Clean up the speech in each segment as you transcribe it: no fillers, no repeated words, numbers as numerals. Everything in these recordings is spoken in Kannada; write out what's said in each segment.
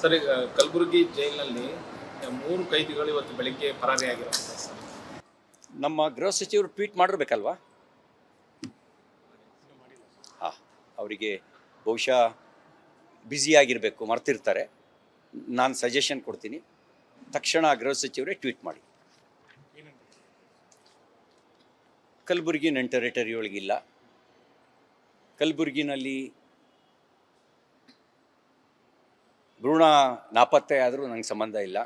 ಸರ್, ಈಗ ಕಲಬುರಗಿ ಜೈಲಿನಲ್ಲಿ 3 ಕೈದಿಗಳು ಇವತ್ತು ಬೆಳಿಗ್ಗೆ ಪರಾರಿಯಾಗಿರುವಂಥದ್ದು ಸರ್. ನಮ್ಮ ಗೃಹ ಸಚಿವರು ಟ್ವೀಟ್ ಮಾಡಿರ್ಬೇಕಲ್ವಾ? ಹಾಂ, ಅವರಿಗೆ ಬಹುಶಃ ಬ್ಯುಸಿಯಾಗಿರಬೇಕು, ಮರ್ತಿರ್ತಾರೆ. ನಾನು ಸಜೆಷನ್ ಕೊಡ್ತೀನಿ, ತಕ್ಷಣ ಗೃಹ ಸಚಿವರೇ ಟ್ವೀಟ್ ಮಾಡಿ. ಕಲಬುರಗಿ ನನ್ನ ಟೆರಿಟರಿ ಒಳಗಿಲ್ಲ. ಕಲಬುರಗಿನಲ್ಲಿ ಭ್ರೂಣ ನಾಪತ್ತೆ ಆದರೂ ನನಗೆ ಸಂಬಂಧ ಇಲ್ಲ.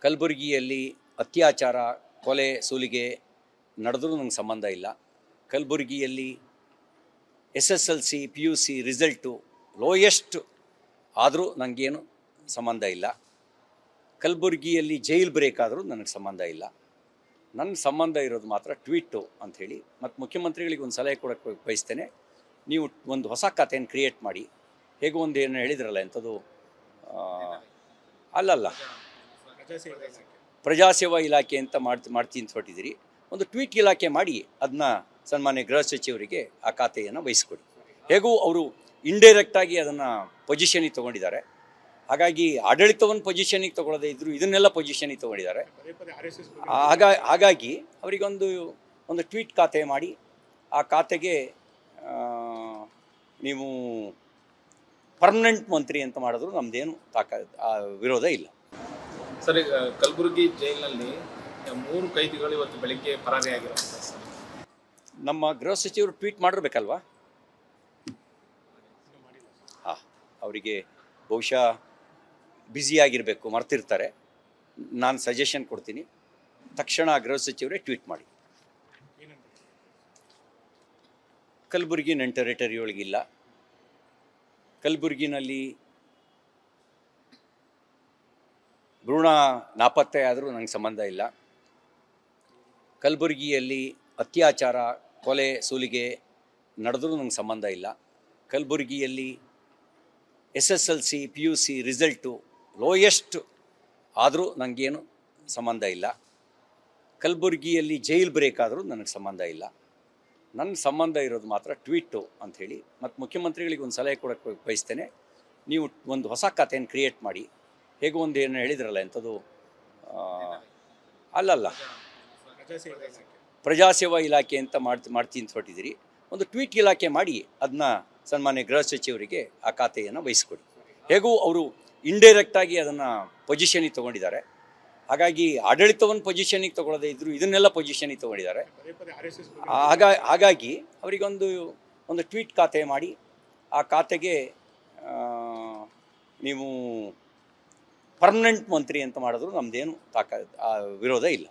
ಕಲಬುರಗಿಯಲ್ಲಿ ಅತ್ಯಾಚಾರ, ಕೊಲೆ, ಸುಲಿಗೆ ನಡೆದ್ರೂ ನನಗೆ ಸಂಬಂಧ ಇಲ್ಲ. ಕಲಬುರಗಿಯಲ್ಲಿ SSLC PUC ರಿಸಲ್ಟು ಲೋಯೆಸ್ಟ್ ಆದರೂ ನನಗೇನು ಸಂಬಂಧ ಇಲ್ಲ. ಕಲಬುರಗಿಯಲ್ಲಿ ಜೈಲ್ ಬ್ರೇಕ್ ಆದರೂ ನನಗೆ ಸಂಬಂಧ ಇಲ್ಲ. ನನ್ನ ಸಂಬಂಧ ಇರೋದು ಮಾತ್ರ ಟ್ವೀಟು ಅಂಥೇಳಿ. ಮತ್ತು ಮುಖ್ಯಮಂತ್ರಿಗಳಿಗೆ ಒಂದು ಸಲಹೆ ಕೊಡೋಕ್ಕೆ ಬಯಸ್ತೇನೆ. ನೀವು ಒಂದು ಹೊಸ ಖಾತೆಯನ್ನು ಕ್ರಿಯೇಟ್ ಮಾಡಿ. ಹೇಗೂ ಒಂದು ಏನು ಹೇಳಿದ್ರಲ್ಲ, ಎಂಥದ್ದು ಅಲ್ಲಲ್ಲ, ಪ್ರಜಾಸೇವಾ ಇಲಾಖೆ ಅಂತ ಮಾಡ್ತೀನಿ ಅಂತ ಹೊರಟಿದ್ದೀರಿ. ಒಂದು ಟ್ವೀಟ್ ಇಲಾಖೆ ಮಾಡಿ, ಅದನ್ನ ಸನ್ಮಾನ್ಯ ಗೃಹ ಸಚಿವರಿಗೆ ಆ ಖಾತೆಯನ್ನು ವಹಿಸ್ಕೊಡಿ. ಹೇಗೂ ಅವರು ಇಂಡೈರೆಕ್ಟಾಗಿ ಅದನ್ನು ಪೊಸಿಷನಿಗೆ ತೊಗೊಂಡಿದ್ದಾರೆ. ಹಾಗಾಗಿ ಆಡಳಿತವನ್ನು ಪೊಸಿಷನಿಗೆ ತೊಗೊಳ್ಳೋದೇ ಇದ್ದರು, ಇದನ್ನೆಲ್ಲ ಪೊಸಿಷನಿಗೆ ತೊಗೊಂಡಿದ್ದಾರೆ. ಹಾಗಾಗಿ ಅವರಿಗೊಂದು ಟ್ವೀಟ್ ಖಾತೆ ಮಾಡಿ, ಆ ಖಾತೆಗೆ ನೀವು ಪರ್ಮನೆಂಟ್ ಮಂತ್ರಿ ಅಂತ ಮಾಡಿದ್ರು ನಮ್ಮದೇನು ವಿರೋಧ ಇಲ್ಲ. ಸರ್, ಈಗ ಕಲಬುರಗಿ ಜೈಲಿನಲ್ಲಿ 3 ಕೈದಿಗಳು ಇವತ್ತು ಬೆಳಿಗ್ಗೆ ಪರಾರಿಯಾಗಿರುವಂಥದ್ದು ಸರ್. ನಮ್ಮ ಗೃಹ ಸಚಿವರು ಟ್ವೀಟ್ ಮಾಡಿರ್ಬೇಕಲ್ವಾ? ಹಾಂ, ಅವರಿಗೆ ಬಹುಶಃ ಬ್ಯುಸಿಯಾಗಿರಬೇಕು, ಮರ್ತಿರ್ತಾರೆ. ನಾನು ಸಜೆಷನ್ ಕೊಡ್ತೀನಿ, ತಕ್ಷಣ ಗೃಹ ಸಚಿವರೇ ಟ್ವೀಟ್ ಮಾಡಿ. ಕಲಬುರಗಿ ನನ್ನ ಟೆರಿಟರಿ ಒಳಗಿಲ್ಲ. ಕಲಬುರಗಿನಲ್ಲಿ ಭ್ರೂಣ ನಾಪತ್ತೆ ಆದರೂ ನನಗೆ ಸಂಬಂಧ ಇಲ್ಲ. ಕಲಬುರಗಿಯಲ್ಲಿ ಅತ್ಯಾಚಾರ, ಕೊಲೆ, ಸುಲಿಗೆ ನಡೆದ್ರೂ ನನಗೆ ಸಂಬಂಧ ಇಲ್ಲ. ಕಲಬುರಗಿಯಲ್ಲಿ SSLC PUC ರಿಸಲ್ಟು ಲೋಯೆಸ್ಟ್ ಆದರೂ ನನಗೇನು ಸಂಬಂಧ ಇಲ್ಲ. ಕಲಬುರಗಿಯಲ್ಲಿ ಜೈಲ್ ಬ್ರೇಕ್ ಆದರೂ ನನಗೆ ಸಂಬಂಧ ಇಲ್ಲ. ನನ್ನ ಸಂಬಂಧ ಇರೋದು ಮಾತ್ರ ಟ್ವೀಟು ಅಂಥೇಳಿ. ಮತ್ತು ಮುಖ್ಯಮಂತ್ರಿಗಳಿಗೆ ಒಂದು ಸಲಹೆ ಕೊಡೋಕ್ಕೆ ಬಯಸ್ತೇನೆ. ನೀವು ಒಂದು ಹೊಸ ಖಾತೆಯನ್ನು ಕ್ರಿಯೇಟ್ ಮಾಡಿ. ಹೇಗೂ ಒಂದು ಏನು ಹೇಳಿದ್ರಲ್ಲ, ಎಂಥದ್ದು ಅಲ್ಲಲ್ಲ, ಪ್ರಜಾಸೇವಾ ಇಲಾಖೆ ಅಂತ ಮಾಡ್ತೀನಿ ಅಂತ ಹೊರಟಿದ್ದೀರಿ. ಒಂದು ಟ್ವೀಟ್ ಇಲಾಖೆ ಮಾಡಿ, ಅದನ್ನ ಸನ್ಮಾನ್ಯ ಗೃಹ ಸಚಿವರಿಗೆ ಆ ಖಾತೆಯನ್ನು ವಹಿಸ್ಕೊಡಿ. ಹೇಗೂ ಅವರು ಇಂಡೈರೆಕ್ಟಾಗಿ ಅದನ್ನು ಪೊಸಿಷನಿಗೆ ತೊಗೊಂಡಿದ್ದಾರೆ. ಹಾಗಾಗಿ ಆಡಳಿತವನ್ನು ಪೊಸಿಷನಿಗೆ ತೊಗೊಳ್ಳೋದೇ ಇದ್ದರು, ಇದನ್ನೆಲ್ಲ ಪೊಸಿಷನಿಗೆ ತೊಗೊಂಡಿದ್ದಾರೆ. ಹಾಗಾಗಿ ಅವರಿಗೊಂದು ಟ್ವೀಟ್ ಖಾತೆ ಮಾಡಿ, ಆ ಖಾತೆಗೆ ನೀವು ಪರ್ಮನೆಂಟ್ ಮಂತ್ರಿ ಅಂತ ಮಾಡಿದ್ರು ನಮ್ಮದೇನು ವಿರೋಧ ಇಲ್ಲ.